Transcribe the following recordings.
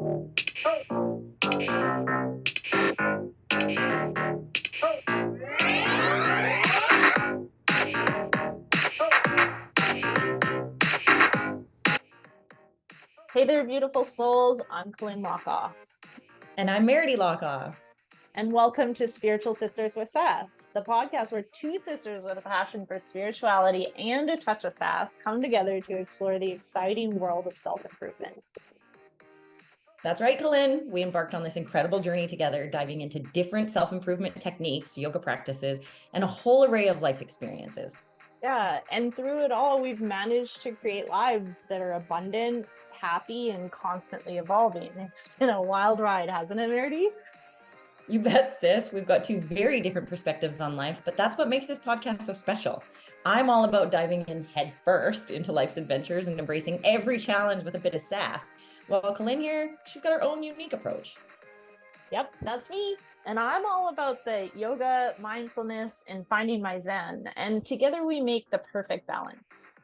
Hey there, beautiful souls. I'm Colynn And I'm Meridee. and welcome to Spiritual Sisters with Sass, the podcast where two sisters with a passion for spirituality and a touch of sass come together to explore the exciting world of self-improvement. That's right, Colynn. We embarked on this incredible journey together, diving into different self-improvement techniques, yoga practices, and a whole array of life experiences. Yeah, and through it all, we've managed to create lives that are abundant, happy, and constantly evolving. It's been a wild ride, hasn't it, Meridee? You bet, sis. We've got two very different perspectives on life, but that's what makes this podcast so special. I'm all about diving in head first into life's adventures and embracing every challenge with a bit of sass. While Colynn here, she's got her own unique approach. Yep, that's me. And I'm all about the yoga, mindfulness, and finding my zen. And together we make the perfect balance.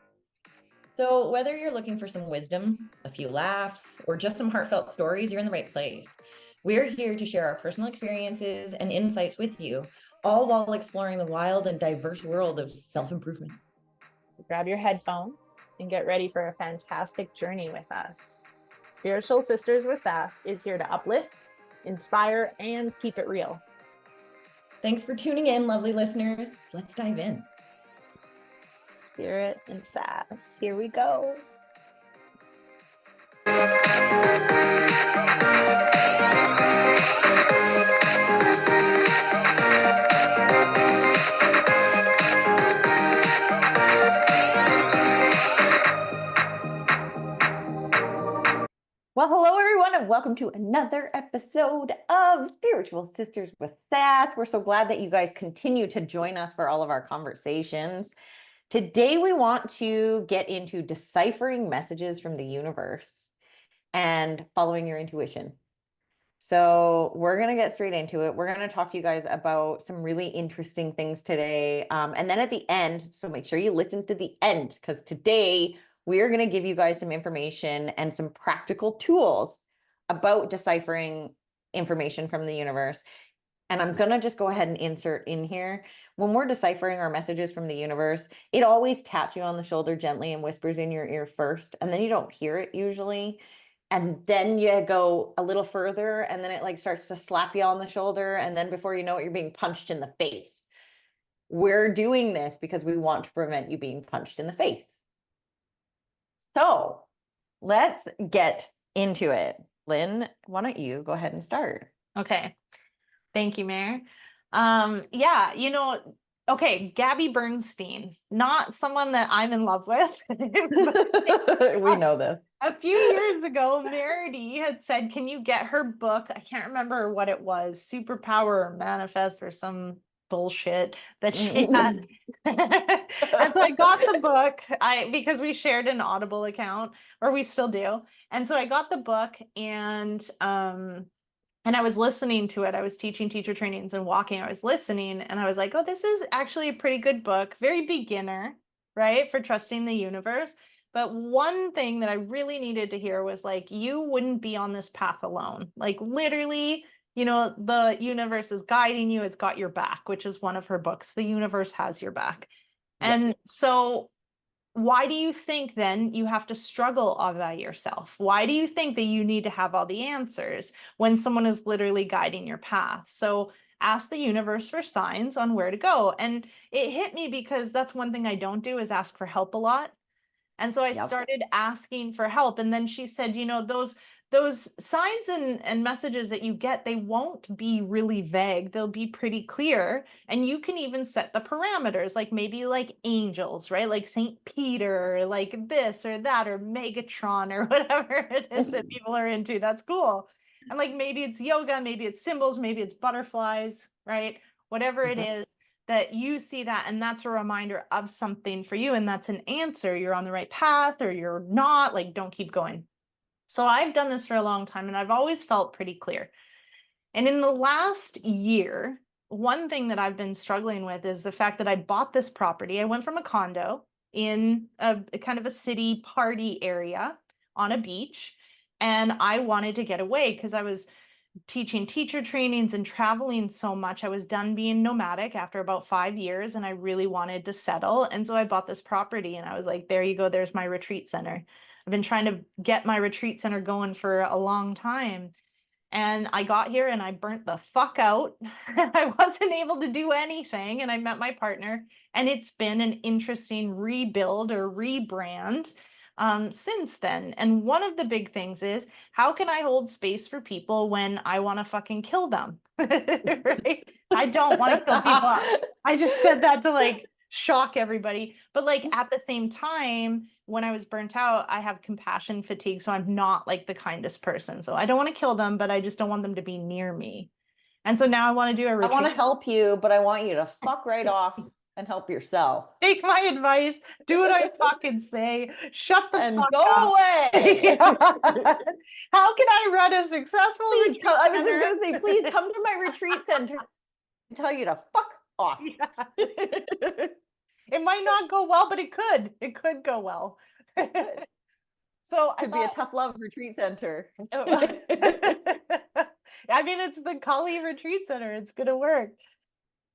So whether you're looking for some wisdom, a few laughs, or just some heartfelt stories, you're in the right place. We're here to share our personal experiences and insights with you, all while exploring the wild and diverse world of self-improvement. So grab your headphones and get ready for a fantastic journey with us. Spiritual Sisters with Sass is here to uplift, inspire, and keep it real. Thanks for tuning in, lovely listeners. Let's dive in. Spirit and sass. Here we go. Well, hello everyone, and welcome to another episode of Spiritual Sisters with Sass. We're so glad that you guys continue to join us for all of our conversations. Today, we want to get into deciphering messages from the universe and following your intuition. So we're going to get straight into it. We're going to talk to you guys about some really interesting things today. And then at the end, so make sure you listen to the end, because today we're going to give you guys some information and some practical tools about deciphering information from the universe. And I'm going to just go ahead and insert in here. When we're deciphering our messages from the universe, it always taps you on the shoulder gently and whispers in your ear first, and then you don't hear it usually. And then you go a little further, and then it like starts to slap you on the shoulder. And then before you know it, you're being punched in the face. We're doing this because we want to prevent you being punched in the face. So let's get into it. Lynn, why don't you go ahead and start? Okay. Thank you, Mayor. Okay, Gabby Bernstein, not someone that I'm in love with. We know this. A few years ago, Meridee had said, can you get her book? I can't remember what it was, Superpower or Manifest or some bullshit that she has. And so I got the book because we shared an Audible account, or we still do. And so I got the book and I was listening to it. I was teaching teacher trainings and walking. I was listening and I was like, oh, this is actually a pretty good book. Very beginner, right? For trusting the universe. But one thing that I really needed to hear was like, you wouldn't be on this path alone. Like literally, the universe is guiding you. It's got your back, which is one of her books. The universe has your back. Yeah. And so why do you think then you have to struggle all by yourself? Why do you think that you need to have all the answers when someone is literally guiding your path? So ask the universe for signs on where to go. And it hit me because that's one thing I don't do is ask for help a lot. And so I started asking for help. And then she said, those signs and messages that you get, they won't be really vague. They'll be pretty clear. And you can even set the parameters, like maybe like angels, right? Like St. Peter, like this or that, or Megatron or whatever it is that people are into. That's cool. And like, maybe it's yoga, maybe it's symbols, maybe it's butterflies, right? Whatever it is that you see that, and that's a reminder of something for you. And that's an answer. You're on the right path or you're not, like, don't keep going. So I've done this for a long time and I've always felt pretty clear. And in the last year, one thing that I've been struggling with is the fact that I bought this property. I went from a condo in a kind of a city party area on a beach. And I wanted to get away because I was teaching teacher trainings and traveling so much. I was done being nomadic after about 5 years, and I really wanted to settle. And so I bought this property, and I was like, there you go, there's my retreat center. I've been trying to get my retreat center going for a long time. And I got here and I burnt the fuck out. I wasn't able to do anything. And I met my partner, and it's been an interesting rebuild or rebrand since then. And one of the big things is, how can I hold space for people when I want to fucking kill them? Right? I don't want to kill people up. I just said that to like shock everybody. But like at the same time, when I was burnt out, I have compassion fatigue. So I'm not like the kindest person. So I don't want to kill them, but I just don't want them to be near me. And so now I want to do a I retreat. want to help you, but I want you to fuck right off and help yourself. Take my advice, do what I fucking say, shut the And fuck go up. away. Yeah. How can I run a successful Please retreat come, I was just center? going to say, please come to my retreat center and tell you to fuck off. Yes. It might not go well, but it could. It could go well. So Could be a tough love retreat center. I mean, it's the Kali Retreat Center. It's gonna work.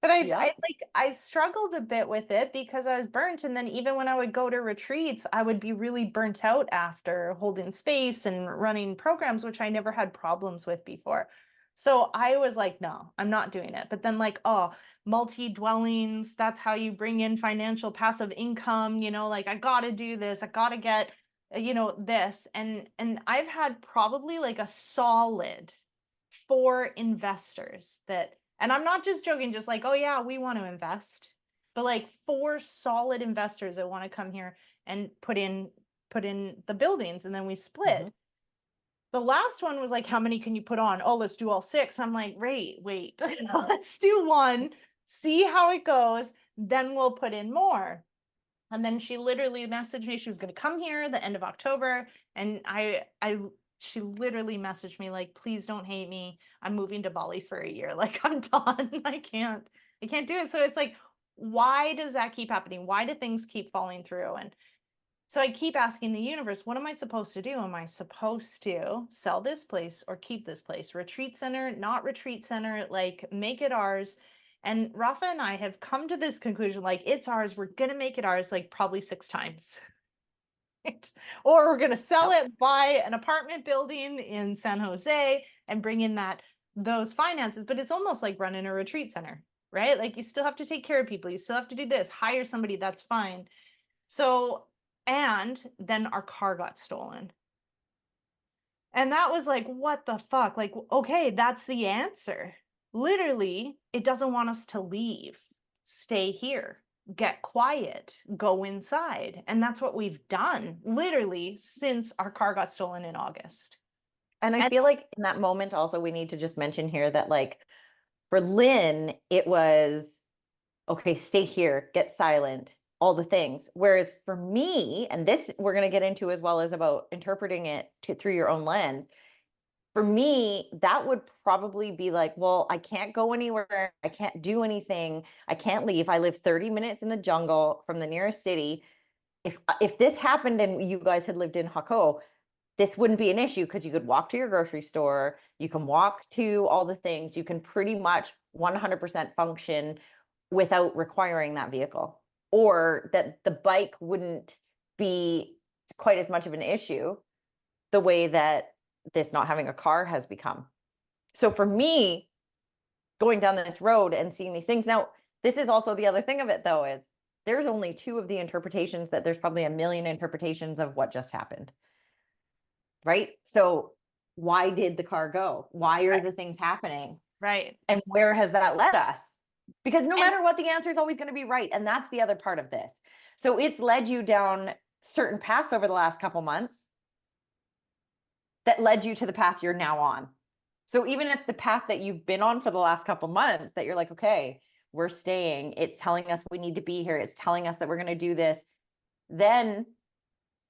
But I struggled a bit with it because I was burnt. And then even when I would go to retreats, I would be really burnt out after holding space and running programs, which I never had problems with before. So I was like, no, I'm not doing it. But then like, oh, multi-dwellings, that's how you bring in financial passive income, like I gotta do this, I gotta get, this. And I've had probably like a solid 4 investors that, and I'm not just joking, just like, oh yeah, we want to invest, but like 4 solid investors that want to come here and put in the buildings, and then we split. Mm-hmm. The last one was like, how many can you put on? Oh, let's do all 6. I'm like, wait, let's do 1, see how it goes, then we'll put in more. And then she literally messaged me. She was going to come here the end of October. And she literally messaged me like, please don't hate me. I'm moving to Bali for a year. Like, I'm done. I can't do it. So it's like, why does that keep happening? Why do things keep falling through? And so I keep asking the universe, what am I supposed to do? Am I supposed to sell this place or keep this place? Retreat center, not retreat center, like make it ours. And Rafa and I have come to this conclusion, like it's ours. We're going to make it ours, like probably 6 times. Or we're going to sell it, buy an apartment building in San Jose and bring in those finances. But it's almost like running a retreat center, right? Like you still have to take care of people. You still have to do this, hire somebody, that's fine. So, and then our car got stolen. And that was like, what the fuck? Like, okay, that's the answer. Literally, it doesn't want us to leave. Stay here, get quiet, go inside. And that's what we've done literally since our car got stolen in August. And I feel like in that moment also we need to just mention here that like for Lynn, it was, okay, stay here, get silent, all the things. Whereas for me, and this we're going to get into as well as about interpreting it through your own lens. For me, that would probably be like, well, I can't go anywhere. I can't do anything. I can't leave. I live 30 minutes in the jungle from the nearest city. If this happened and you guys had lived in Hako, this wouldn't be an issue because you could walk to your grocery store. You can walk to all the things. You can pretty much 100% function without requiring that vehicle, or that the bike wouldn't be quite as much of an issue the way that this not having a car has become. So for me, going down this road and seeing these things, now this is also the other thing of it though, is there's only 2 of the interpretations, that there's probably a million interpretations of what just happened. Right? So why did the car go? Why are the things happening? Right. And where has that led us? Because no matter what, the answer is always going to be right. And that's the other part of this. So it's led you down certain paths over the last couple months that led you to the path you're now on. So even if the path that you've been on for the last couple months, that you're like, okay, we're staying, it's telling us we need to be here, it's telling us that we're going to do this, then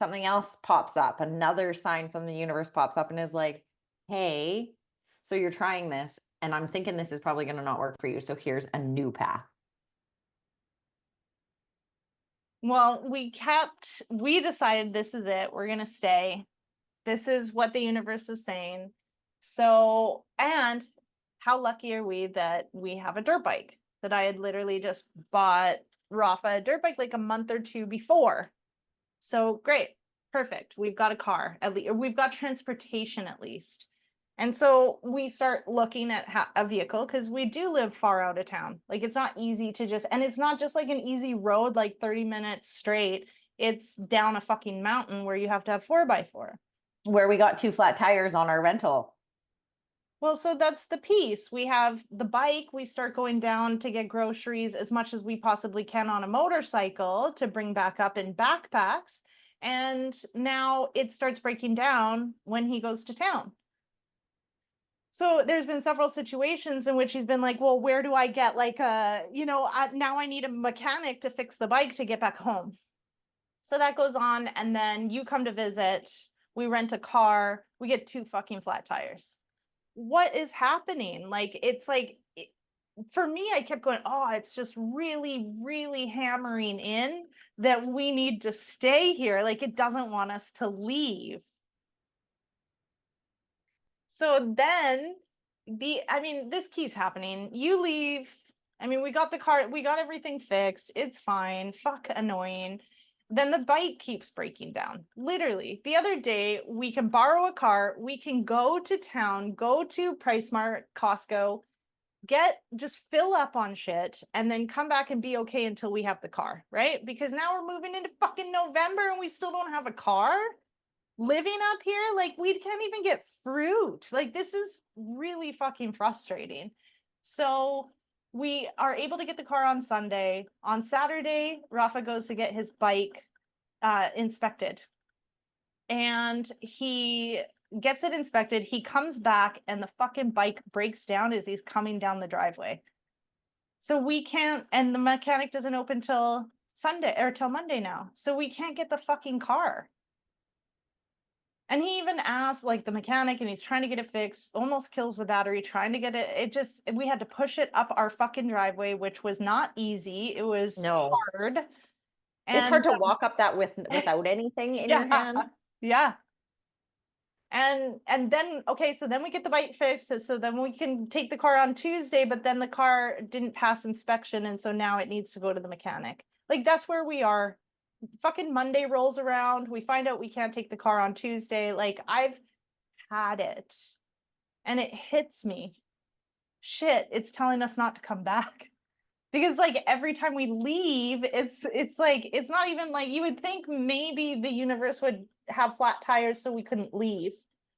something else pops up, another sign from the universe pops up and is like, hey, so you're trying this, and I'm thinking this is probably going to not work for you. So here's a new path. Well, we decided this is it. We're going to stay. This is what the universe is saying. So, and how lucky are we that we have a dirt bike, that I had literally just bought Rafa a dirt bike like a month or two before. So great, perfect. We've got a car, at least, or we've got transportation at least. And so we start looking at a vehicle because we do live far out of town. Like it's not easy to just, and it's not just like an easy road, like 30 minutes straight. It's down a fucking mountain where you have to have 4x4. Where we got 2 flat tires on our rental. Well, so that's the piece. We have the bike. We start going down to get groceries as much as we possibly can on a motorcycle to bring back up in backpacks. And now it starts breaking down when he goes to town. So there's been several situations in which he's been like, well, where do I get like now I need a mechanic to fix the bike to get back home. So that goes on. And then you come to visit, we rent a car, we get 2 fucking flat tires. What is happening? Like, it's like, for me, I kept going, oh, it's just really, really hammering in that we need to stay here. Like, it doesn't want us to leave. So then this keeps happening. You leave. We got the car, we got everything fixed. It's fine. Fuck annoying. Then the bike keeps breaking down. Literally, the other day, we can borrow a car, we can go to town, go to PriceSmart, Costco, just fill up on shit, and then come back and be okay until we have the car, right? Because now we're moving into fucking November and we still don't have a car. Living up here, like we can't even get fruit. Like this is really fucking frustrating. So we are able to get the car on Sunday. On Saturday, Rafa goes to get his bike inspected. And he gets it inspected. He comes back and the fucking bike breaks down as he's coming down the driveway. So we can't, and the mechanic doesn't open till Sunday or till Monday now. So we can't get the fucking car. And he even asked like the mechanic and he's trying to get it fixed, almost kills the battery, trying to get it. We had to push it up our fucking driveway, which was not easy. It was hard. It's hard to walk up that without anything in your hand. Yeah. And then, okay, so then we get the bike fixed. So then we can take the car on Tuesday, but then the car didn't pass inspection. And so now it needs to go to the mechanic. Like that's where we are. Fucking Monday rolls around. We find out we can't take the car on Tuesday. Like I've had it and it hits me. Shit, it's telling us not to come back. Because like every time we leave, it's like, it's not even like you would think maybe the universe would have flat tires so we couldn't leave.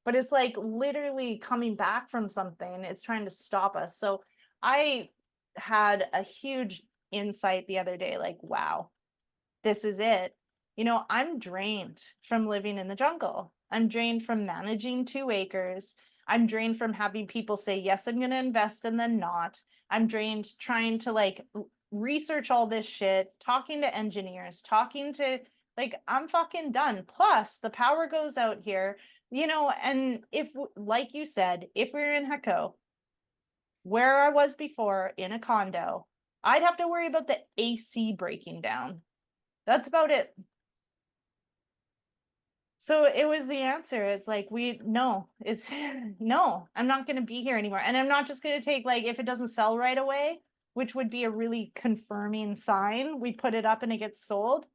But it's like literally coming back from something. It's trying to stop us. So I had a huge insight the other day, like, wow. This is it. I'm drained from living in the jungle. I'm drained from managing 2 acres. I'm drained from having people say, yes, I'm going to invest and then not. I'm drained trying to like research all this shit, talking to engineers, I'm fucking done. Plus the power goes out here, and if, like you said, if we were in Heko, where I was before in a condo, I'd have to worry about the AC breaking down. That's about it. So it was the answer. It's like, no, I'm not going to be here anymore. And I'm not just going to take, like, if it doesn't sell right away, which would be a really confirming sign, we put it up and it gets sold.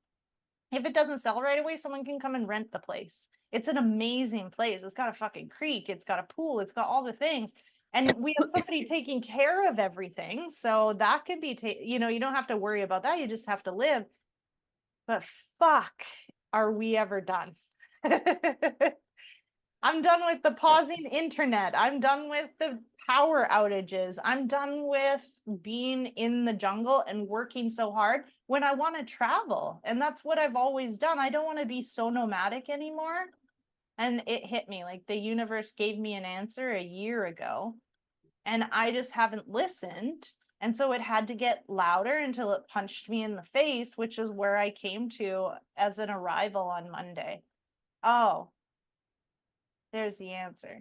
If it doesn't sell right away, someone can come and rent the place. It's an amazing place. It's got a fucking creek. It's got a pool. It's got all the things. And we have somebody taking care of everything. So that could be, you don't have to worry about that. You just have to live. But fuck, are we ever done? I'm done with the pausing internet. I'm done with the power outages. I'm done with being in the jungle and working so hard when I want to travel. And that's what I've always done. I don't want to be so nomadic anymore. And it hit me like the universe gave me an answer a year ago and I just haven't listened. And so it had to get louder until it punched me in the face, which is where I came to as an arrival on Monday. Oh, there's the answer.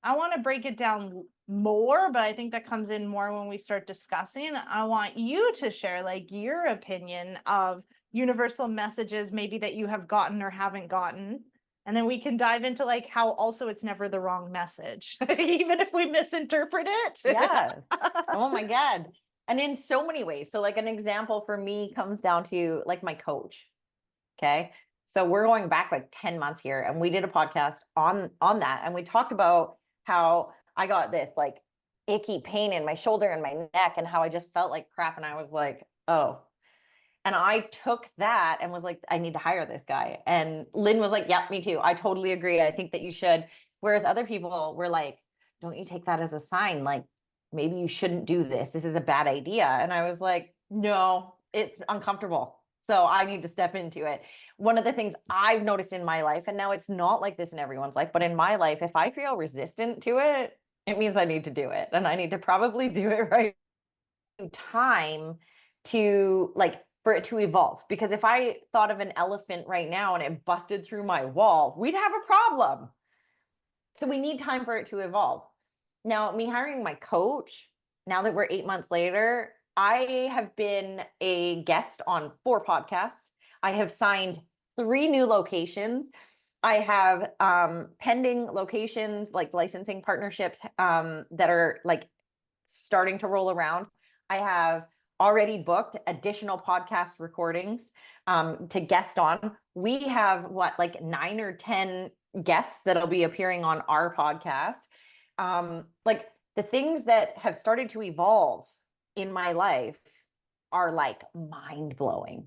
I want to break it down more, but I think that comes in more when we start discussing. I want you to share like your opinion of universal messages, maybe that you have gotten or haven't gotten. And then we can dive into like how also it's never the wrong message, even if we misinterpret it. Yes. Oh my God. And in so many ways. So like an example for me comes down to like my coach. Okay. So we're going back like 10 months here, and we did a podcast on that. And we talked about how I got this like icky pain in my shoulder and my neck, and how I just felt like crap. And I was like, oh. And I took that and was like, I need to hire this guy. And Lynn was like, yep, me too. I totally agree. I think that you should. Whereas other people were like, don't you take that as a sign? Like, maybe you shouldn't do this. This is a bad idea. And I was like, no, it's uncomfortable. So I need to step into it. One of the things I've noticed in my life, and now it's not like this in everyone's life, but in my life, if I feel resistant to it, it means I need to do it. And I need to probably do it right time to like for it to evolve. Because if I thought of an elephant right now and it busted through my wall, we'd have a problem. So we need time for it to evolve. Now, me hiring my coach, now that we're 8 months later, I have been a guest on 4 podcasts. I have signed 3 new locations. I have pending locations, like licensing partnerships that are like starting to roll around. I have already booked additional podcast recordings to guest on. We have like 9 or 10 guests that'll be appearing on our podcast. Like the things that have started to evolve in my life are like mind blowing.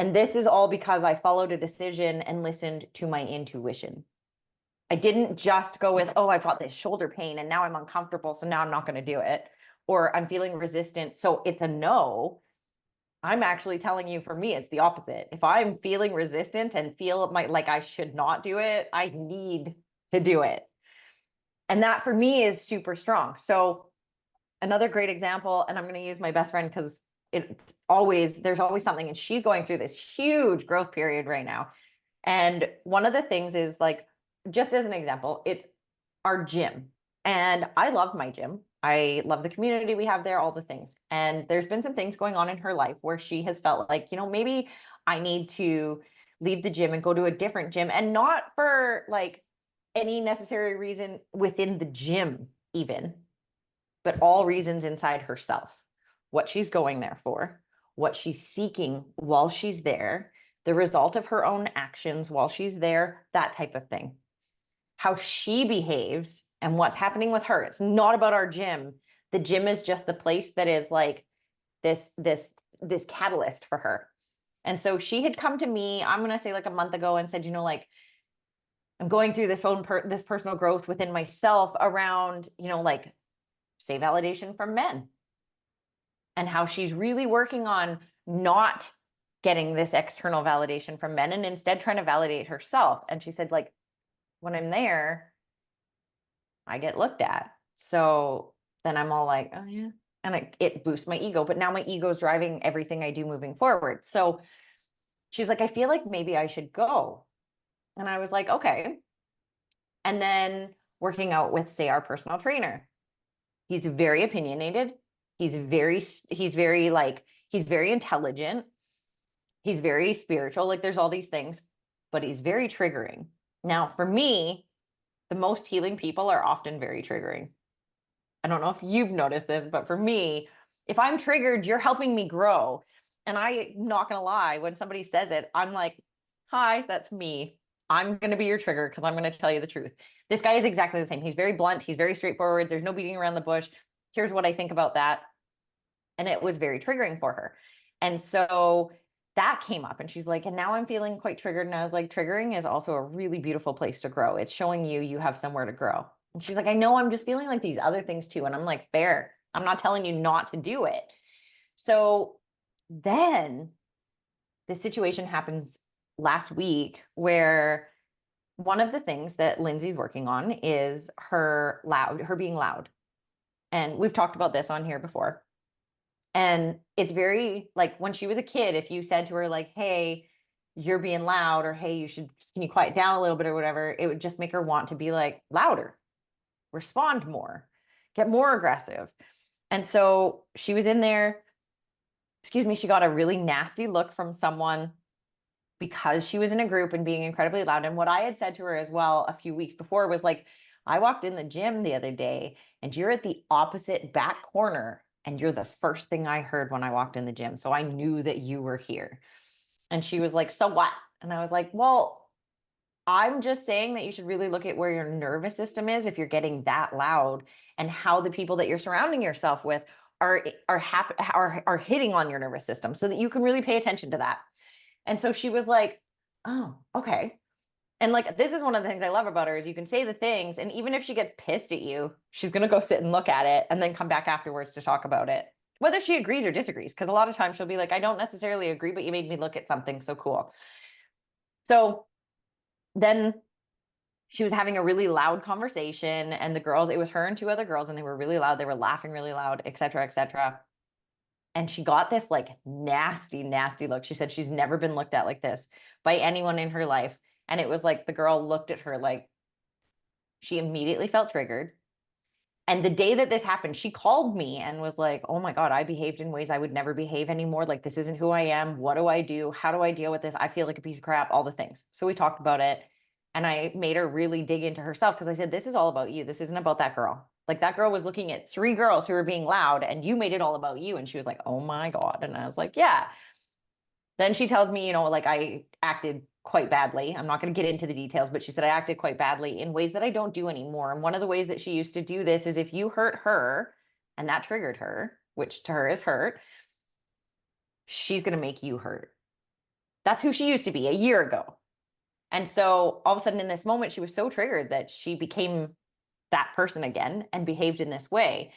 And this is all because I followed a decision and listened to my intuition. I didn't just go with, oh, I've got this shoulder pain and now I'm uncomfortable, so now I'm not going to do it. Or I'm feeling resistant, so it's a no. I'm actually telling you, for me, it's the opposite. If I'm feeling resistant and feel like I should not do it, I need to do it. And that for me is super strong. So another great example, and I'm going to use my best friend because there's always something, and she's going through this huge growth period right now. And one of the things is like, just as an example, it's our gym. And I love my gym. I love the community we have there, all the things. And there's been some things going on in her life where she has felt like, maybe I need to leave the gym and go to a different gym, and not for like any necessary reason within the gym even, but all reasons inside herself, what she's going there for, what she's seeking while she's there, the result of her own actions while she's there, that type of thing. How she behaves and what's happening with her. It's not about our gym. The gym is just the place that is like this catalyst for her. And so she had come to me, I'm going to say like a month ago, and said, like, I'm going through this personal growth within myself around, like, say, validation from men, and how she's really working on not getting this external validation from men and instead trying to validate herself. And she said, like, when I'm there, I get looked at. So then I'm all like, oh yeah. And it boosts my ego, but now my ego is driving everything I do moving forward. So she's like, I feel like maybe I should go. And I was like, okay. And then working out with, say, our personal trainer. He's very opinionated. He's very intelligent. He's very spiritual. Like, there's all these things, but he's very triggering. Now, for me, the most healing people are often very triggering. I don't know if you've noticed this, but for me, if I'm triggered, you're helping me grow. And I'm not going to lie, when somebody says it, I'm like, hi, that's me. I'm going to be your trigger because I'm going to tell you the truth. This guy is exactly the same. He's very blunt. He's very straightforward. There's no beating around the bush. Here's what I think about that. And it was very triggering for her. And so that came up, and she's like, and now I'm feeling quite triggered. And I was like, triggering is also a really beautiful place to grow. It's showing you have somewhere to grow. And she's like, I know, I'm just feeling like these other things too. And I'm like, fair. I'm not telling you not to do it. So then the situation happens last week where one of the things that Lindsay's working on is her being loud. And we've talked about this on here before. And it's very like, when she was a kid, if you said to her like, hey, you're being loud, or hey, can you quiet down a little bit or whatever, it would just make her want to be like louder, respond more, get more aggressive. And so she was in there, she got a really nasty look from someone. because she was in a group and being incredibly loud. And what I had said to her as well a few weeks before was like, I walked in the gym the other day and you're at the opposite back corner and you're the first thing I heard when I walked in the gym. So I knew that you were here. And she was like, so what? And I was like, well, I'm just saying that you should really look at where your nervous system is if you're getting that loud, and how the people that you're surrounding yourself with are hitting on your nervous system, so that you can really pay attention to that. And so she was like, oh, okay. And like, this is one of the things I love about her is you can say the things, and even if she gets pissed at you, she's going to go sit and look at it and then come back afterwards to talk about it, whether she agrees or disagrees. Because a lot of times she'll be like, I don't necessarily agree, but you made me look at something so cool. So then she was having a really loud conversation, and the girls, it was her and two other girls, and they were really loud. They were laughing really loud, et cetera, et cetera. And she got this like nasty, nasty look. She said she's never been looked at like this by anyone in her life. And it was like the girl looked at her like she immediately felt triggered. And the day that this happened, she called me and was like, oh my God, I behaved in ways I would never behave anymore. Like, this isn't who I am. What do I do? How do I deal with this? I feel like a piece of crap, all the things. So we talked about it. And I made her really dig into herself, because I said, this is all about you. This isn't about that girl. Like, that girl was looking at three girls who were being loud and you made it all about you. And she was like, oh my God. And I was like, yeah. Then she tells me, like, I acted quite badly. I'm not going to get into the details, but she said I acted quite badly in ways that I don't do anymore. And one of the ways that she used to do this is if you hurt her and that triggered her, which to her is hurt, she's going to make you hurt. That's who she used to be a year ago. And so all of a sudden in this moment, she was so triggered that she became that person again and behaved in this way.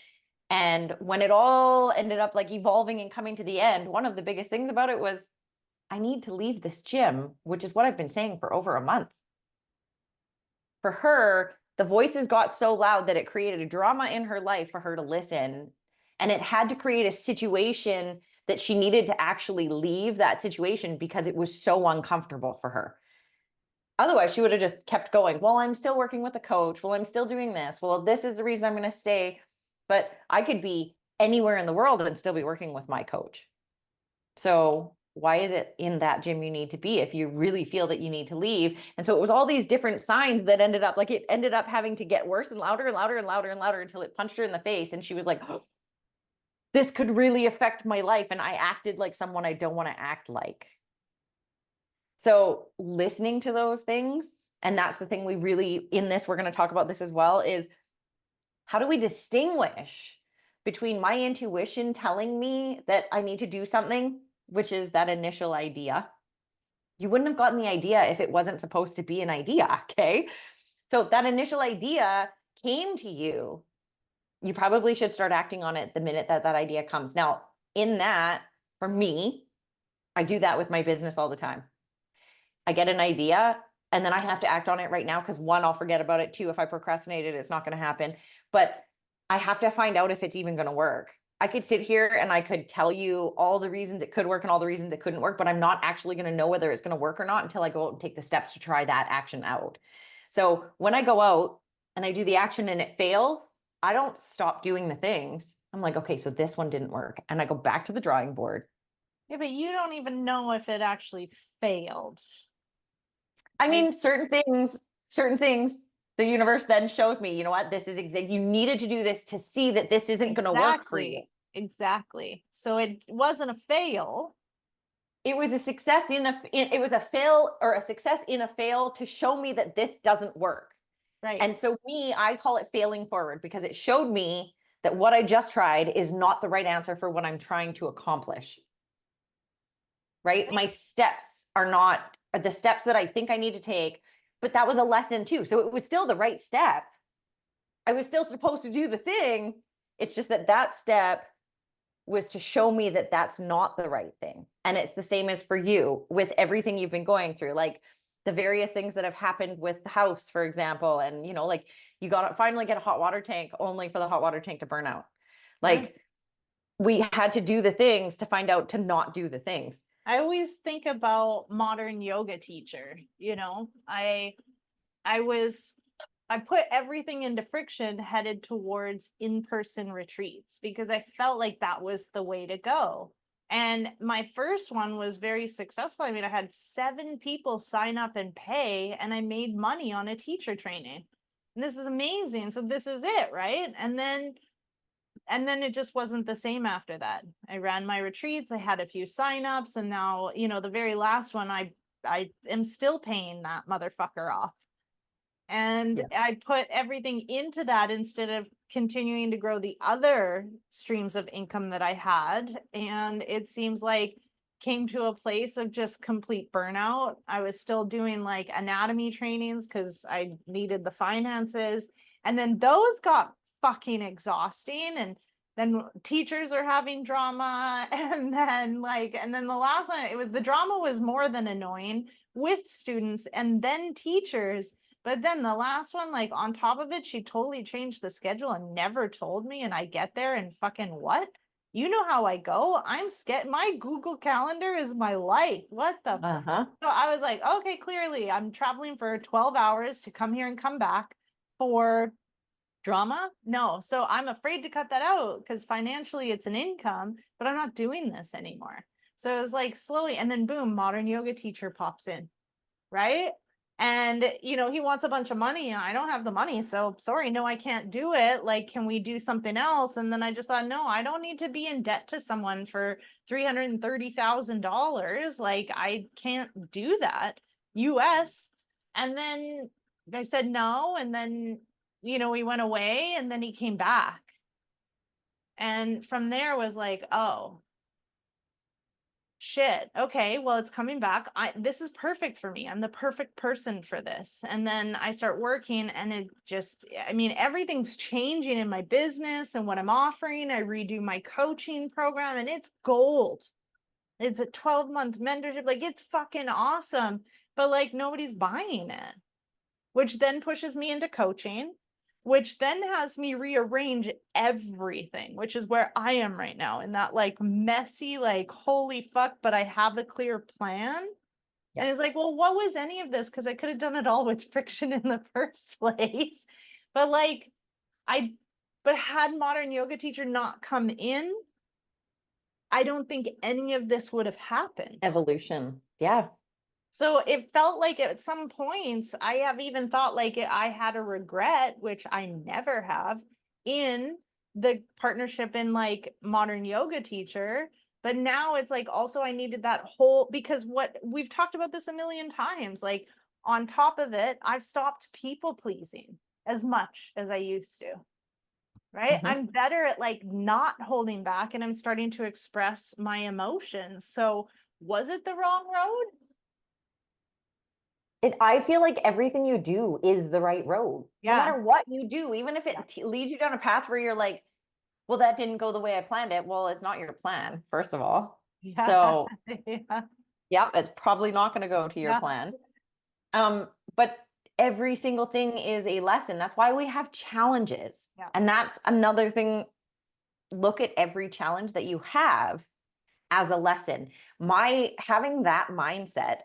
And when it all ended up like evolving and coming to the end, one of the biggest things about it was, I need to leave this gym, which is what I've been saying for over a month. For her, the voices got so loud that it created a drama in her life for her to listen. And it had to create a situation that she needed to actually leave that situation because it was so uncomfortable for her. Otherwise, she would have just kept going. Well, I'm still working with a coach. Well, I'm still doing this. Well, this is the reason I'm going to stay. But I could be anywhere in the world and still be working with my coach. So why is it in that gym you need to be if you really feel that you need to leave? And so it was all these different signs that ended up like, it ended up having to get worse and louder and louder and louder and louder until it punched her in the face. And she was like, oh, this could really affect my life. And I acted like someone I don't want to act like. So listening to those things, and that's the thing we really, in this, we're going to talk about this as well, is how do we distinguish between my intuition telling me that I need to do something, which is that initial idea. You wouldn't have gotten the idea if it wasn't supposed to be an idea, okay? So that initial idea came to you. You probably should start acting on it the minute that that idea comes. Now, in that, for me, I do that with my business all the time. I get an idea and then I have to act on it right now because one, I'll forget about it. Two, if I procrastinate it, it's not going to happen. But I have to find out if it's even going to work. I could sit here and I could tell you all the reasons it could work and all the reasons it couldn't work, but I'm not actually going to know whether it's going to work or not until I go out and take the steps to try that action out. So when I go out and I do the action and it fails, I don't stop doing the things. I'm like, okay, so this one didn't work. And I go back to the drawing board. Yeah, but you don't even know if it actually failed. I mean, certain things, the universe then shows me, you know what, this is you needed to do this to see that this isn't going to work for you. Exactly. So it wasn't a fail. It was a success it was a fail or a success in a fail to show me that this doesn't work. Right. And so I call it failing forward because it showed me that what I just tried is not the right answer for what I'm trying to accomplish. Right? My steps are not the steps that I think I need to take, but that was a lesson too. So it was still the right step. I was still supposed to do the thing. It's just that that step was to show me that that's not the right thing. And it's the same as for you with everything you've been going through, like the various things that have happened with the house, for example. And, like you got to finally get a hot water tank only for the hot water tank to burn out. Like we had to do the things to find out to not do the things. I always think about modern yoga teacher, I put everything into friction headed towards in-person retreats because I felt like that was the way to go. And my first one was very successful. I mean, I had 7 people sign up and pay, and I made money on a teacher training. And this is amazing. So this is it, right? And then it just wasn't the same after that. I ran my retreats, I had a few signups, and now, the very last one, I am still paying that motherfucker off. And Yeah. I put everything into that instead of continuing to grow the other streams of income that I had. And it seems like came to a place of just complete burnout. I was still doing like anatomy trainings because I needed the finances. And then those got fucking exhausting. And then teachers are having drama. And then the last one, the drama was more than annoying with students and then teachers. But then the last one, like on top of it, she totally changed the schedule and never told me. And I get there and fucking what? You know how I go. I'm scared. My Google Calendar is my life. What the? Uh-huh. So I was like, okay, clearly I'm traveling for 12 hours to come here and come back for drama. No. So I'm afraid to cut that out because financially it's an income, but I'm not doing this anymore. So it was like slowly, and then boom, modern yoga teacher pops in, right? And he wants a bunch of money. I don't have the money, so sorry, no, I can't do it. Like, can we do something else? And then I just thought, no, I don't need to be in debt to someone for $330,000. Like, I can't do that. US. And then I said no, and then we went away, and then he came back. And from there was like, oh shit, okay, well, it's coming back. This is perfect for me. I'm the perfect person for this. And then I start working, and it just, I mean, everything's changing in my business and what I'm offering. I redo my coaching program, and it's gold. It's a 12-month mentorship. Like, it's fucking awesome. But like, nobody's buying it, which then pushes me into coaching, which then has me rearrange everything, which is where I am right now in that like messy, like, holy fuck, but I have a clear plan. Yeah. And it's like, well, what was any of this? Because I could have done it all with friction in the first place. But like, but had modern yoga teacher not come in, I don't think any of this would have happened. Evolution. Yeah. So it felt like at some points, I have even thought like I had a regret, which I never have, in the partnership in like modern yoga teacher. But now it's like also I needed that whole, because what we've talked about this a million times, like on top of it, I've stopped people pleasing as much as I used to. Right. Mhm. I'm better at like not holding back, and I'm starting to express my emotions. So was it the wrong road? I feel like everything you do is the right road. No Yeah. matter what you do, even if it leads you down a path where you're like, well, that didn't go the way I planned it. Well, it's not your plan, first of all. Yeah. So Yeah. yeah, it's probably not going to go to your Yeah. plan. But every single thing is a lesson. That's why we have challenges. Yeah. And that's another thing. Look at every challenge that you have as a lesson. Having that mindset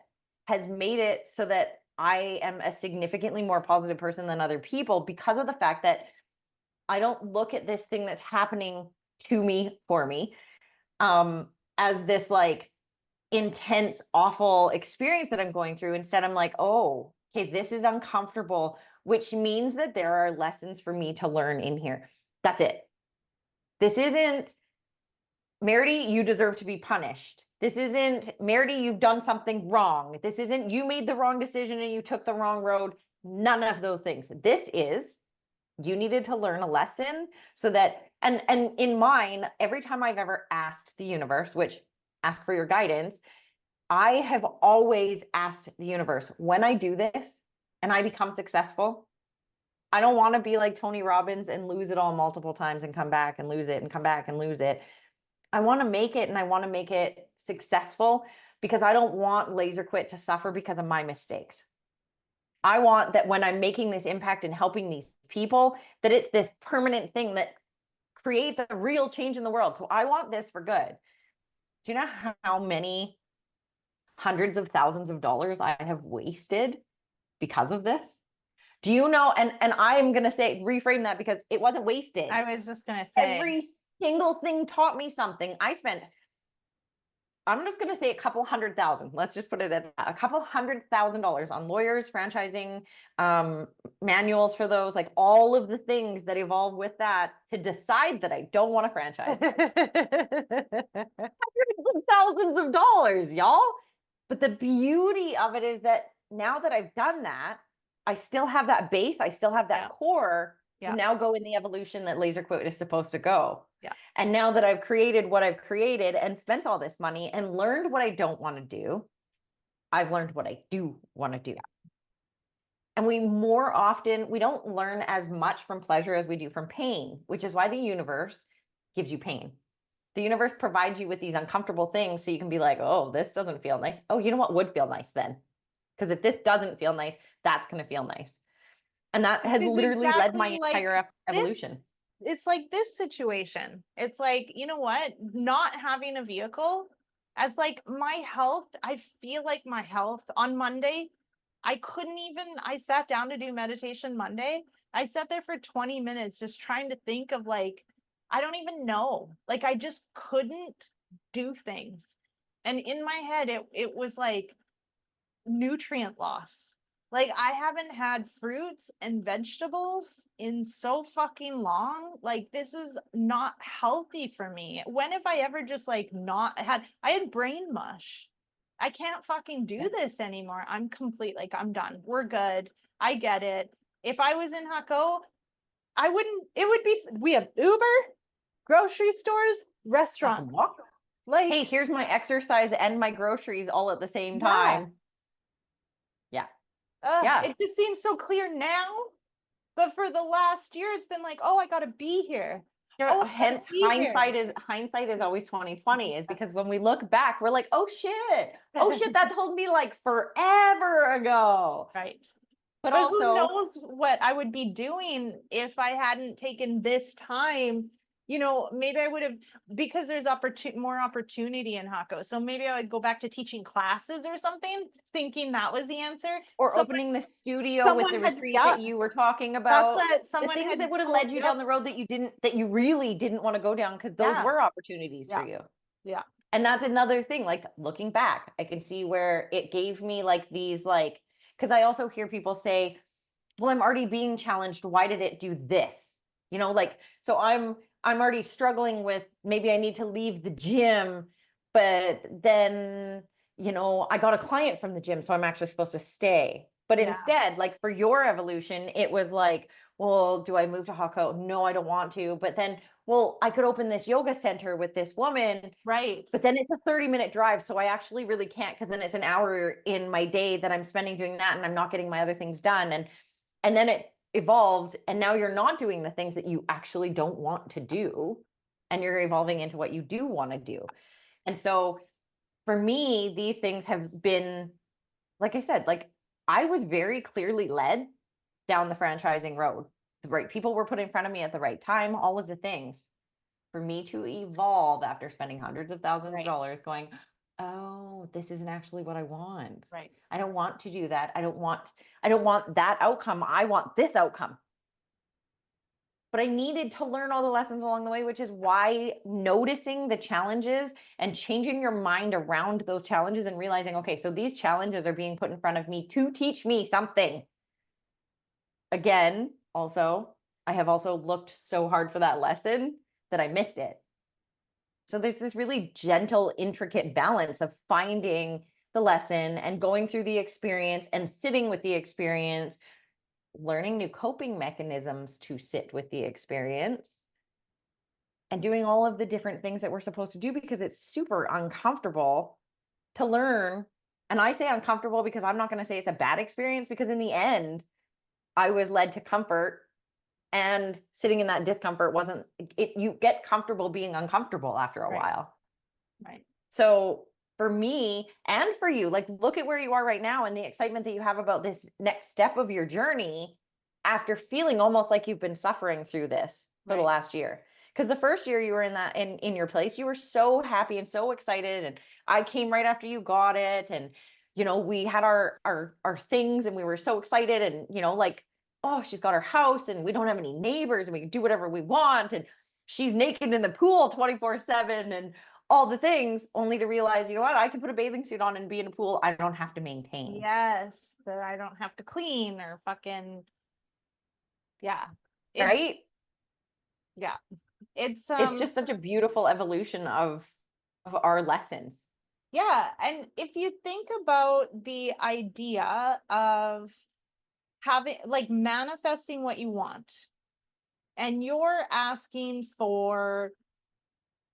has made it so that I am a significantly more positive person than other people, because of the fact that I don't look at this thing that's happening to me, for me, as this like intense, awful experience that I'm going through. Instead, I'm like, oh, okay, this is uncomfortable, which means that there are lessons for me to learn in here. That's it. This isn't, Meridee, you deserve to be punished. This isn't, Meridee, you've done something wrong. This isn't, you made the wrong decision and you took the wrong road. None of those things. This is, you needed to learn a lesson so that, and in mine, every time I've ever asked the universe, which ask for your guidance, I have always asked the universe, when I do this and I become successful, I don't want to be like Tony Robbins and lose it all multiple times and come back and lose it and come back and lose it. I want to make it, and I want to make it successful, because I don't want Laser Quit to suffer because of my mistakes. I want that when I'm making this impact and helping these people, that it's this permanent thing that creates a real change in the world. So I want this for good. Do you know how many hundreds of thousands of dollars I have wasted because of this? Do you know? And I'm going to say, reframe that, because it wasn't wasted. I was just going to say, Every single thing taught me something. I spent I'm just going to say a couple $100,000. Let's just put it at that. A couple $100,000 on lawyers, franchising, manuals for those, like all of the things that evolve with that to decide that I don't want to franchise. Hundreds of thousands of dollars, y'all. But the beauty of it is that now that I've done that, I still have that base. I still have that core to now go in the evolution that Laser Quote is supposed to go. Yeah. And now that I've created what I've created and spent all this money and learned what I don't want to do, I've learned what I do want to do. And we don't learn as much from pleasure as we do from pain, which is why the universe gives you pain. The universe provides you with these uncomfortable things so you can be like, oh, this doesn't feel nice. Oh, you know what would feel nice then? Because if this doesn't feel nice, that's going to feel nice. And that has literally led my entire evolution. It's like this situation. It's like, you know what? Not having a vehicle, as like my health, I feel like my health on Monday, I sat down to do meditation Monday. I sat there for 20 minutes just trying to think of like, I don't even know. Like I just couldn't do things. And in my head, it was like nutrient loss. Like I haven't had fruits and vegetables in so fucking long. Like this is not healthy for me. When have I ever just like I had brain mush. I can't fucking do this anymore. I'm complete. Like I'm done. We're good. I get it. If I was in Hucko, we have Uber, grocery stores, restaurants. Like, hey, here's my exercise and my groceries all at the same time. It just seems so clear now, but for the last year, it's been like, oh, I gotta be here. Hence, hindsight is always 2020, is because when we look back, we're like, oh shit, that told me like forever ago. Right. But also, who knows what I would be doing if I hadn't taken this time. You know, maybe I would have, because there's more opportunity in Hucko. So maybe I would go back to teaching classes or something, thinking that was the answer. Or opening the studio with the retreat that you were talking about. That's what the things that would have led you down the road that you really didn't want to go down, because those were opportunities for you. Yeah. And that's another thing, like looking back, I can see where it gave me like these, like, because I also hear people say, well, I'm already being challenged. Why did it do this? You know, like, so I'm already struggling with, maybe I need to leave the gym, but then, you know, I got a client from the gym, so I'm actually supposed to stay. But instead, like for your evolution, it was like, well, do I move to Hucko? No, I don't want to. But then, well, I could open this yoga center with this woman. Right. But then it's a 30-minute drive. So I actually really can't, because then it's an hour in my day that I'm spending doing that, and I'm not getting my other things done. And then it evolved, and now you're not doing the things that you actually don't want to do, and you're evolving into what you do want to do. And so for me, these things have been, like I said, like I was very clearly led down the franchising road. The right people were put in front of me at the right time, all of the things. For me to evolve after spending hundreds of thousands of dollars going, oh, this isn't actually what I want. Right. I don't want to do that. I don't want that outcome. I want this outcome. But I needed to learn all the lessons along the way, which is why noticing the challenges and changing your mind around those challenges and realizing, okay, so these challenges are being put in front of me to teach me something. Again, also, I have also looked so hard for that lesson that I missed it. So there's this really gentle, intricate balance of finding the lesson and going through the experience and sitting with the experience, learning new coping mechanisms to sit with the experience, and doing all of the different things that we're supposed to do, because it's super uncomfortable to learn. And I say uncomfortable because I'm not going to say it's a bad experience, because in the end, I was led to comfort. And sitting in that discomfort wasn't it. You get comfortable being uncomfortable after a while. Right. So for me and for you, like, look at where you are right now and the excitement that you have about this next step of your journey after feeling almost like you've been suffering through this for the last year. Because the first year you were in your place, you were so happy and so excited. And I came right after you got it. And, you know, we had our things and we were so excited, and, you know, like, oh, she's got her house and we don't have any neighbors and we can do whatever we want. And she's naked in the pool 24/7 and all the things, only to realize, you know what, I can put a bathing suit on and be in a pool. I don't have to maintain. Yes, that I don't have to clean or fucking, yeah. It's, Right? yeah. It's Just such a beautiful evolution of our lessons. yeah, and if you think about the idea of having like manifesting what you want, and you're asking for,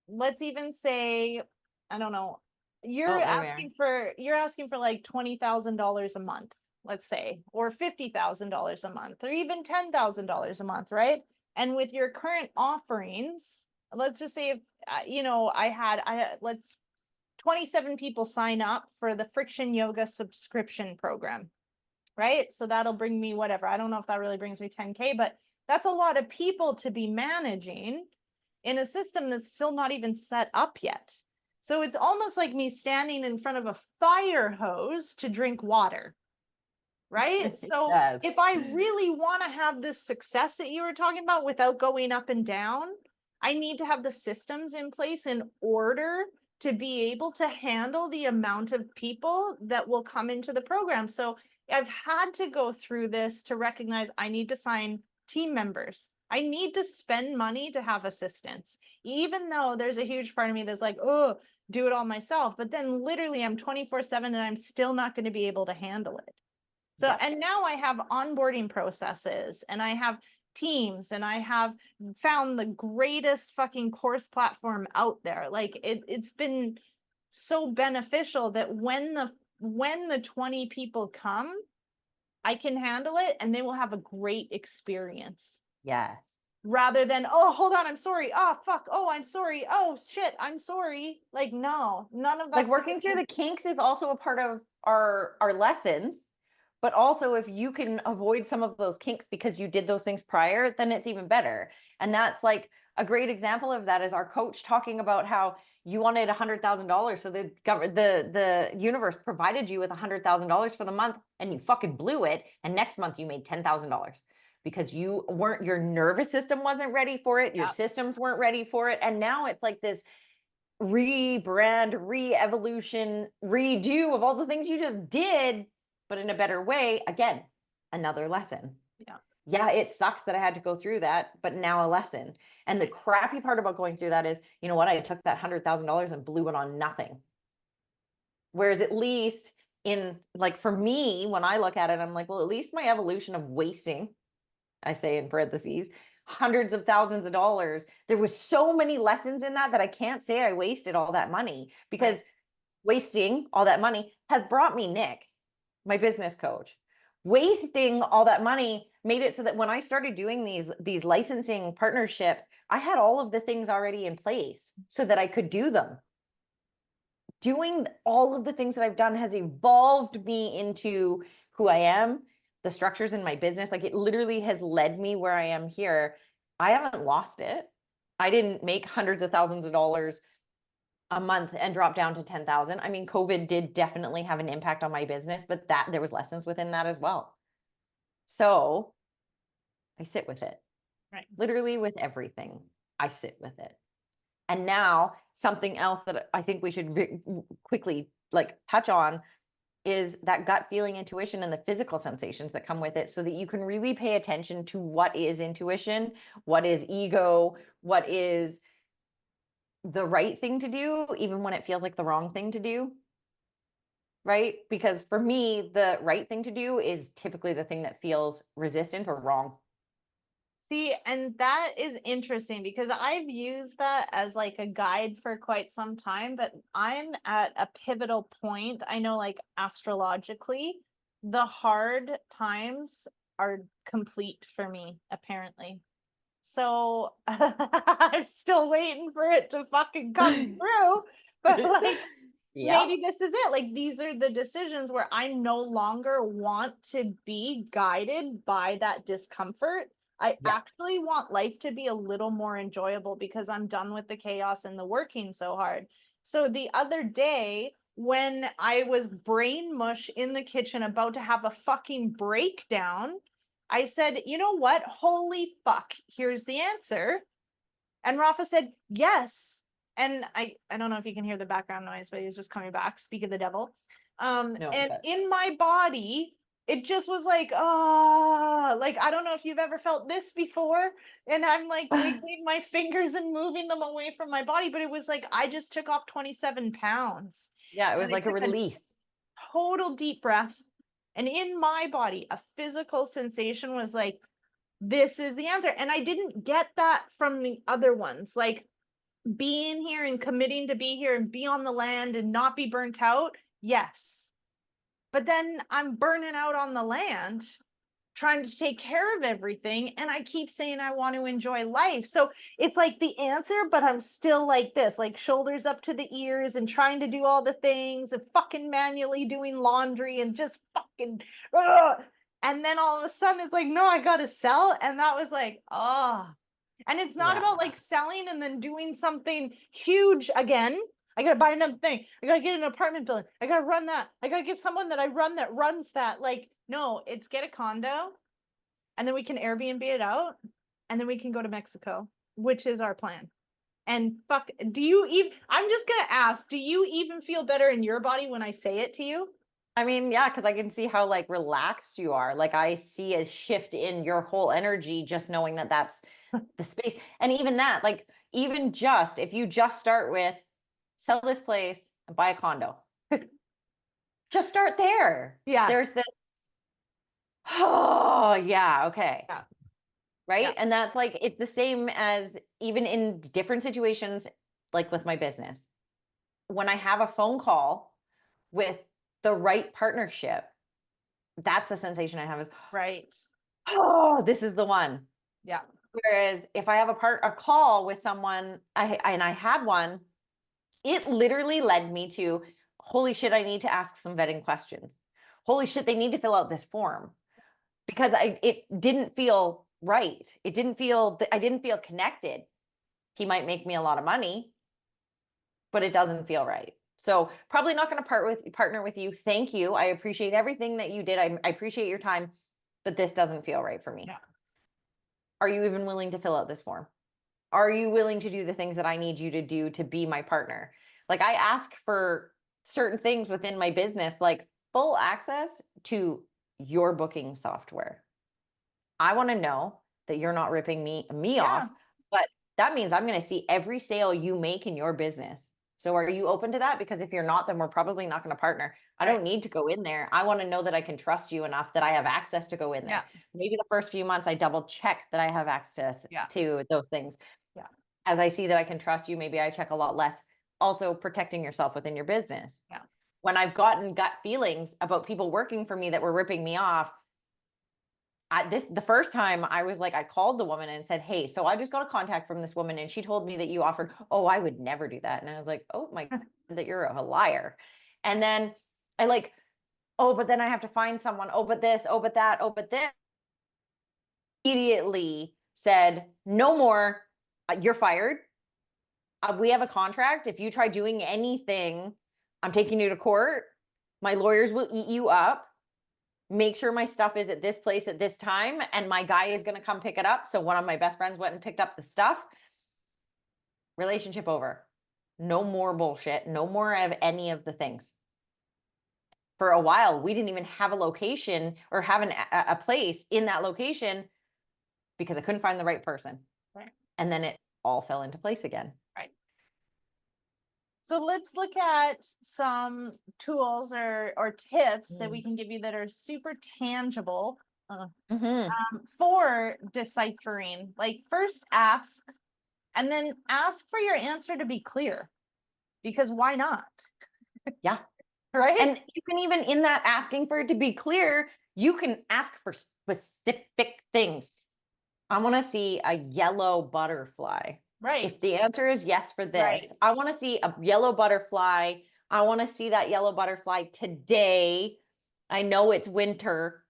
let's even say, I don't know, Oh, there we are. you're asking for like $20,000 a month, let's say, or $50,000 a month, or even $10,000 a month, right? And with your current offerings, let's just say if let's 27 people sign up for the friction yoga subscription program, right? So that'll bring me whatever. I don't know if that really brings me 10K, but that's a lot of people to be managing in a system that's still not even set up yet. So it's almost like me standing in front of a fire hose to drink water, right? So Yes. if I really want to have this success that you were talking about without going up and down, I need to have the systems in place in order to be able to handle the amount of people that will come into the program. So I've had to go through this to recognize I need to sign team members. I need to spend money to have assistance, even though there's a huge part of me that's like, oh, do it all myself. But then literally I'm 24/7 and I'm still not going to be able to handle it. So, Yep. and now I have onboarding processes and I have teams and I have found the greatest fucking course platform out there. Like it's been so beneficial that when the 20 people come, I can handle it and they will have a great experience Yes. rather than, oh, hold on, I'm sorry. Oh, fuck. Oh, I'm sorry. Oh, shit, I'm sorry. Like, no, none of Like that's working through the kinks is also a part of our lessons, but also if you can avoid some of those kinks because you did those things prior, then it's even better. And that's like a great example of that is our coach talking about how you wanted $100,000, so the universe provided you with $100,000 for the month, and you fucking blew it, and next month you made $10,000 because your nervous system wasn't ready for it, your systems weren't ready for it, and now it's like this rebrand, re-evolution, redo of all the things you just did, but in a better way. Again, another lesson. Yeah, it sucks that I had to go through that, but now a lesson. And the crappy part about going through that is, you know what? I took that $100,000 and blew it on nothing. Whereas at least in, like, for me, when I look at it, I'm like, well, at least my evolution of wasting, I say in parentheses, hundreds of thousands of dollars. There was so many lessons in that I can't say I wasted all that money, because wasting all that money has brought me Nick, my business coach. Wasting all that money made it so that when I started doing these licensing partnerships, I had all of the things already in place so that I could do them. Doing all of the things that I've done has evolved me into who I am, the structures in my business. Like, it literally has led me where I am here. I haven't lost it. I didn't make hundreds of thousands of dollars a month and drop down to 10,000. I mean, COVID did definitely have an impact on my business, but there was lessons within that as well. So I sit with it. Right. Literally with everything, I sit with it. And now something else that I think we should quickly like touch on is that gut feeling, intuition, and the physical sensations that come with it, so that you can really pay attention to what is intuition, what is ego, what is the right thing to do, even when it feels like the wrong thing to do. Right? Because for me, the right thing to do is typically the thing that feels resistant or wrong. See, and that is interesting because I've used that as like a guide for quite some time, but I'm at a pivotal point. I know, like, astrologically, the hard times are complete for me, apparently. So I'm still waiting for it to fucking come through. But like, maybe this is it. Like, these are the decisions where I no longer want to be guided by that discomfort. I actually want life to be a little more enjoyable because I'm done with the chaos and the working so hard. So the other day, when I was brain mush in the kitchen about to have a fucking breakdown, I said, you know what? Holy fuck, here's the answer. And Rafa said, yes, And I don't know if you can hear the background noise, but he's just coming back. Speak of the devil. No, And but in my body, it just was like, oh, like, I don't know if you've ever felt this before. And I'm like wiggling my fingers and moving them away from my body. But it was like, I just took off 27 pounds. yeah, it And was I like a took release. total deep breath. And in my body, a physical sensation was like, this is the answer. And I didn't get that from the other ones. Like, being here and committing to be here and be on the land and not be burnt out. Yes. But then I'm burning out on the land trying to take care of everything. And I keep saying I want to enjoy life. So it's like the answer, but I'm still like this, like shoulders up to the ears and trying to do all the things and fucking manually doing laundry and just fucking. Ugh. And then all of a sudden it's like, no, I got to sell. And that was like, oh. And it's not about like selling and then doing something huge again. I gotta buy another thing. I gotta get an apartment building. I gotta run that. I gotta get someone that I run that runs that. Like, no, it's get a condo and then we can Airbnb it out and then we can go to Mexico, which is our plan. And fuck, do you even, I'm just gonna ask, do you even feel better in your body when I say it to you? I mean, yeah, because I can see how like relaxed you are. Like I see a shift in your whole energy just knowing that that's the space. And even that, like even just if you just start with sell this place and buy a condo, just start there. Yeah. There's this, oh yeah, okay. Yeah. Right. Yeah. And that's like, it's the same as even in different situations, like with my business. When I have a phone call with the right partnership, that's the sensation I have is, Right. oh, this is the one. Yeah. Whereas if I have a call with someone, I had one, it literally led me to, holy shit, I need to ask some vetting questions. Holy shit, they need to fill out this form because it didn't feel right. I didn't feel connected. He might make me a lot of money, but it doesn't feel right. So probably not going to partner with you. Thank you. I appreciate everything that you did. I appreciate your time, but this doesn't feel right for me. Yeah. Are you even willing to fill out this form? Are you willing to do the things that I need you to do to be my partner? Like I ask for certain things within my business, like full access to your booking software. I want to know that you're not ripping me off, but that means I'm going to see every sale you make in your business. So are you open to that? Because if you're not, then we're probably not going to partner. I don't need to go in there. I want to know that I can trust you enough that I have access to go in there. Maybe the first few months I double check that I have access to those things. Yeah. As I see that I can trust you, maybe I check a lot less. Also protecting yourself within your business. Yeah. When I've gotten gut feelings about people working for me that were ripping me off, the first time I was like, I called the woman and said, hey, so I just got a contact from this woman and she told me that you offered, oh, I would never do that. And I was like, oh my God, that you're a liar. And then I like, oh, but then I have to find someone. Oh, but this, oh, but that, oh, but this. Immediately said, no more, you're fired. We have a contract. If you try doing anything, I'm taking you to court. My lawyers will eat you up. Make sure my stuff is at this place at this time. And my guy is going to come pick it up. So one of my best friends went and picked up the stuff. Relationship over. No more bullshit. No more of any of the things. For a while, we didn't even have a location or have a place in that location because I couldn't find the right person. Right. And then it all fell into place again. Right. So let's look at some tools or tips that we can give you that are super tangible for deciphering. Like first ask, and then ask for your answer to be clear, because why not? Yeah. Right. And you can even in that asking for it to be clear, you can ask for specific things. I want to see a yellow butterfly. Right. If the answer is yes for this, I want to see a yellow butterfly. I want to see that yellow butterfly today. I know it's winter,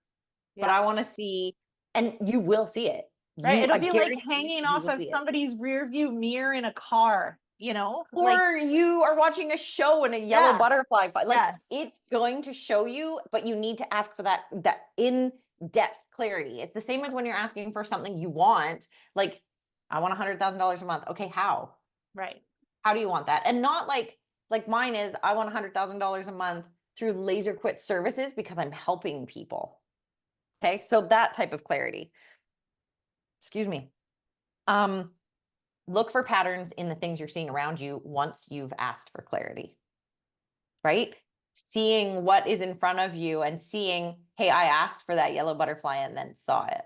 but I want to see, and you will see it. Right. It'll be like hanging off of somebody's rear view mirror in a car, you know? Or like, you are watching a show and a yellow butterfly. Like it's going to show you, but you need to ask for that in-depth clarity. It's the same as when you're asking for something you want, like I want $100,000 a month. Okay, how? Right. How do you want that? And not like mine is, I want $100,000 a month through laser quit services because I'm helping people. Okay. So that type of clarity. Excuse me. Look for patterns in the things you're seeing around you once you've asked for clarity, right? Seeing what is in front of you and seeing, hey, I asked for that yellow butterfly and then saw it.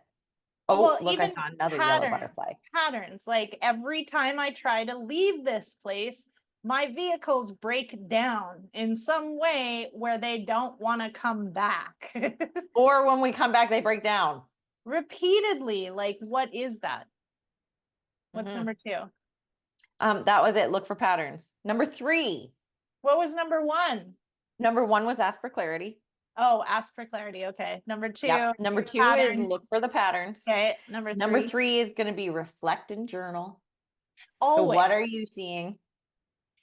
Oh, well, look, I even saw another yellow butterfly. patterns, like every time I try to leave this place, my vehicles break down in some way where they don't want to come back. Or when we come back, they break down. Repeatedly. Like, what is that? What's number 2? That was it. Look for patterns. Number 3. What was number 1? Number 1 was ask for clarity. Oh, ask for clarity. Okay. Number 2. Yep. Number 2 pattern. is look for the patterns. Okay. Number 3 is going to be reflect and journal. Always. So what are you seeing?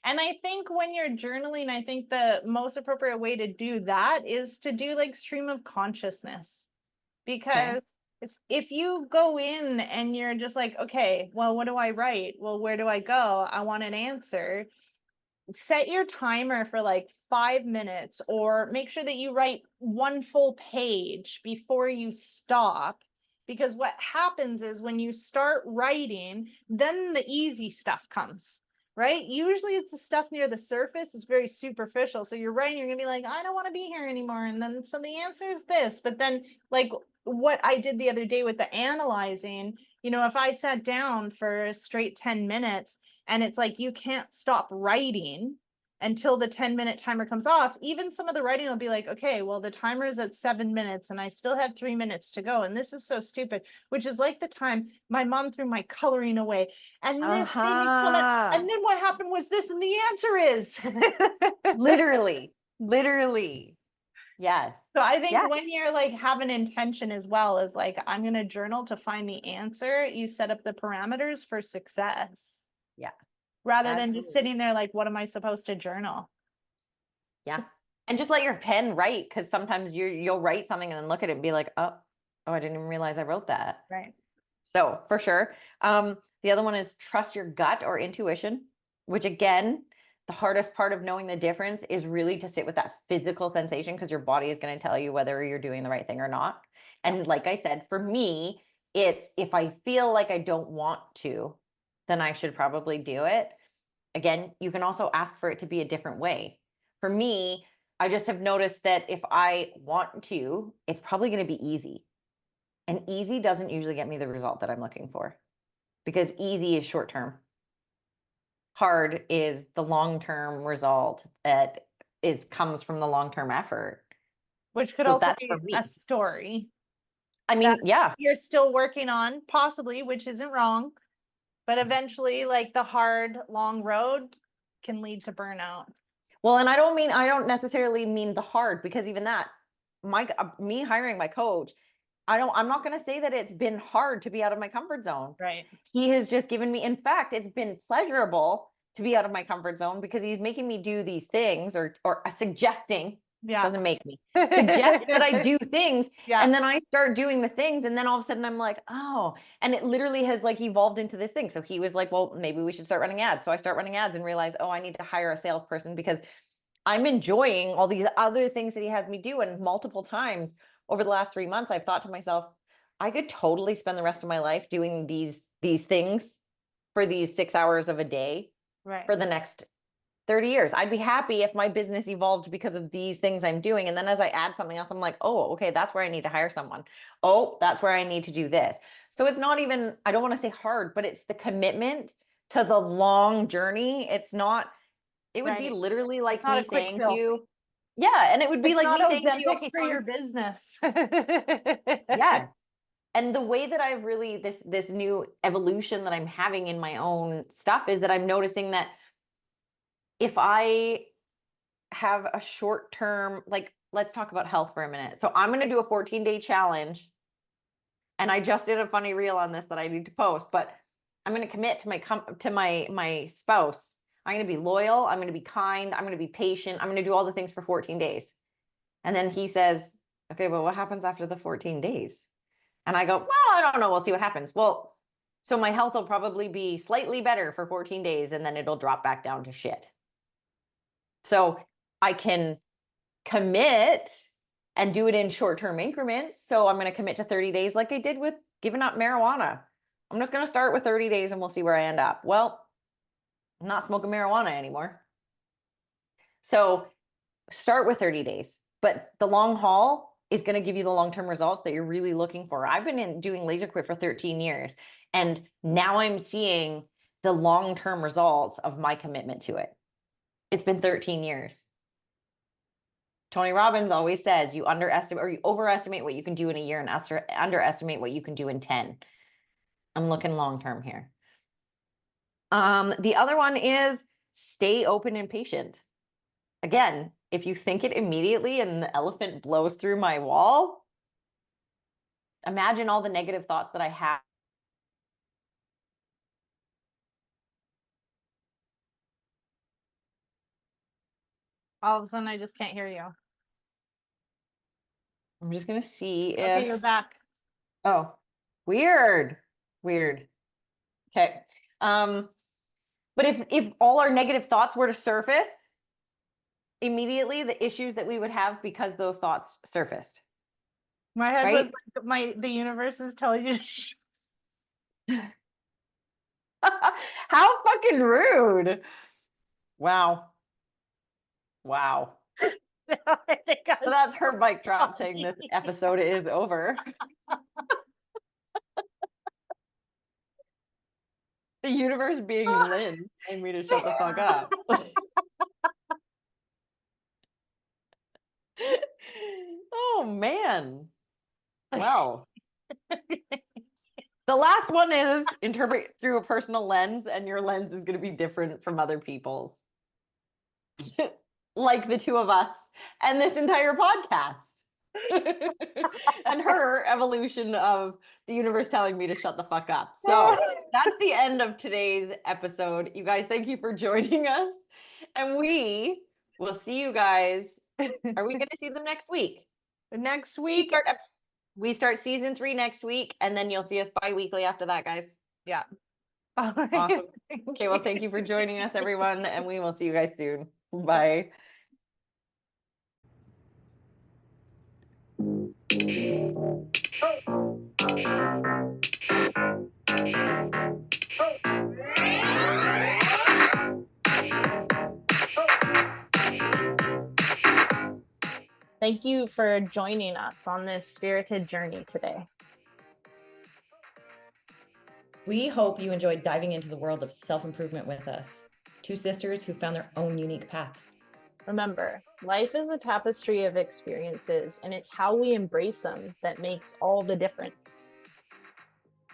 And I think when you're journaling, I think the most appropriate way to do that is to do like stream of consciousness. Because it's, if you go in and you're just like, okay, well, what do I write? Well, where do I go? I want an answer. Set your timer for like 5 minutes, or make sure that you write 1 full page before you stop. Because what happens is when you start writing, then the easy stuff comes, right? Usually it's the stuff near the surface. It's very superficial. So you're writing, you're going to be like, I don't want to be here anymore. And then, so the answer is this. But then, like what I did the other day with the analyzing, you know, if I sat down for a straight 10 minutes and it's like, you can't stop writing until the 10-minute timer comes off, even some of the writing will be like, okay, well, the timer is at 7 minutes and I still have 3 minutes to go. And this is so stupid, which is like the time my mom threw my coloring away. And this made me so much. And then what happened was this, and the answer is literally. Yes. So I think when you're like have an intention as well as like, I'm going to journal to find the answer, you set up the parameters for success. Yeah. Rather than just sitting there like, what am I supposed to journal? Yeah. And just let your pen write, because sometimes you'll write something and then look at it and be like, oh, I didn't even realize I wrote that. Right. So for sure. The other one is trust your gut or intuition, which again, the hardest part of knowing the difference is really to sit with that physical sensation, because your body is going to tell you whether you're doing the right thing or not. And like I said, for me, it's if I feel like I don't want to, then I should probably do it. Again, you can also ask for it to be a different way. For me, I just have noticed that if I want to, it's probably going to be easy. And easy doesn't usually get me the result that I'm looking for, because easy is short term. Hard is the long-term result that comes from the long-term effort. Which could also be a story. I mean, yeah. You're still working on, possibly, which isn't wrong. But eventually, like the hard, long road can lead to burnout. Well, and I don't necessarily mean the hard, because even that, me hiring my coach, I'm not going to say that it's been hard to be out of my comfort zone. Right. He has just given me, in fact, it's been pleasurable to be out of my comfort zone, because he's making me do these things or suggesting, doesn't make me, suggest that I do things. And then I start doing the things. And then all of a sudden I'm like, oh, and it literally has like evolved into this thing. So he was like, well, maybe we should start running ads. So I start running ads and realize, oh, I need to hire a salesperson, because I'm enjoying all these other things that he has me do. And multiple times over the last 3 months, I've thought to myself, I could totally spend the rest of my life doing these things for these 6 hours of a day for the next 30 years. I'd be happy if my business evolved because of these things I'm doing. And then as I add something else, I'm like, oh, okay, that's where I need to hire someone. Oh, that's where I need to do this. So it's not even, I don't want to say hard, but it's the commitment to the long journey. It's not, it would be literally like me saying to you, and it would be like me saying to you, okay, for your business. Yeah. And the way that I've really, this new evolution that I'm having in my own stuff is that I'm noticing that if I have a short term, like, let's talk about health for a minute. So I'm going to do a 14-day challenge. And I just did a funny reel on this that I need to post, but I'm going to commit to my spouse. I'm going to be loyal. I'm going to be kind. I'm going to be patient. I'm going to do all the things for 14 days. And then he says, okay, well, what happens after the 14 days? And I go, well, I don't know. We'll see what happens. Well, So my health will probably be slightly better for 14 days and then it'll drop back down to shit. So I can commit and do it in short-term increments. So I'm going to commit to 30 days like I did with giving up marijuana. I'm just going to start with 30 days and we'll see where I end up. Well, I'm not smoking marijuana anymore. So start with 30 days, but the long haul is going to give you the long-term results that you're really looking for. I've been doing laser quit for 13 years, and now I'm seeing the long-term results of my commitment to it. It's been 13 years. Tony Robbins always says you underestimate or you overestimate what you can do in a year and underestimate what you can do in 10. I'm looking long-term here. The other one is stay open and patient. Again, if you think it immediately and the elephant blows through my wall, imagine all the negative thoughts that I have. All of a sudden, I just can't hear you. I'm just going to see Okay, if... you're back. Oh, weird. Okay. But if all our negative thoughts were to surface, immediately the issues that we would have because those thoughts surfaced. My head Right? was like, the universe is telling you to How fucking rude. Wow. I think So that's her mic drop saying this episode is over. The universe being Lynn telling me to shut the fuck up. Oh man. Well. The last one is interpret through a personal lens, and your lens is going to be different from other people's. Like the two of us and this entire podcast. And her evolution of the universe telling me to shut the fuck up. So that's the end of today's episode. You guys, thank you for joining us. And we will see you guys. Are we going to see them next week? Next week. We start season 3 next week, and then you'll see us bi-weekly after that, guys. Yeah. Awesome. Okay, well, thank you for joining us, everyone, and we will see you guys soon. Bye. Thank you for joining us on this spirited journey today. We hope you enjoyed diving into the world of self-improvement with us. Two sisters who found their own unique paths. Remember, life is a tapestry of experiences, and it's how we embrace them that makes all the difference.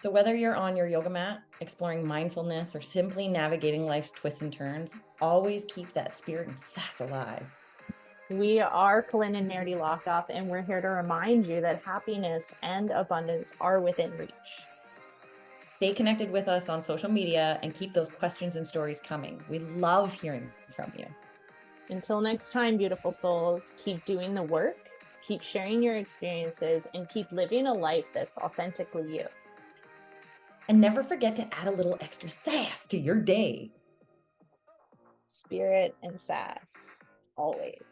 So whether you're on your yoga mat, exploring mindfulness, or simply navigating life's twists and turns, always keep that spirit and sass alive. We are Colynn and Meridee Lockoff, and we're here to remind you that happiness and abundance are within reach. Stay connected with us on social media and keep those questions and stories coming. We love hearing from you. Until next time, beautiful souls, keep doing the work, keep sharing your experiences, and keep living a life that's authentically you. And never forget to add a little extra sass to your day. Spirit and sass, always.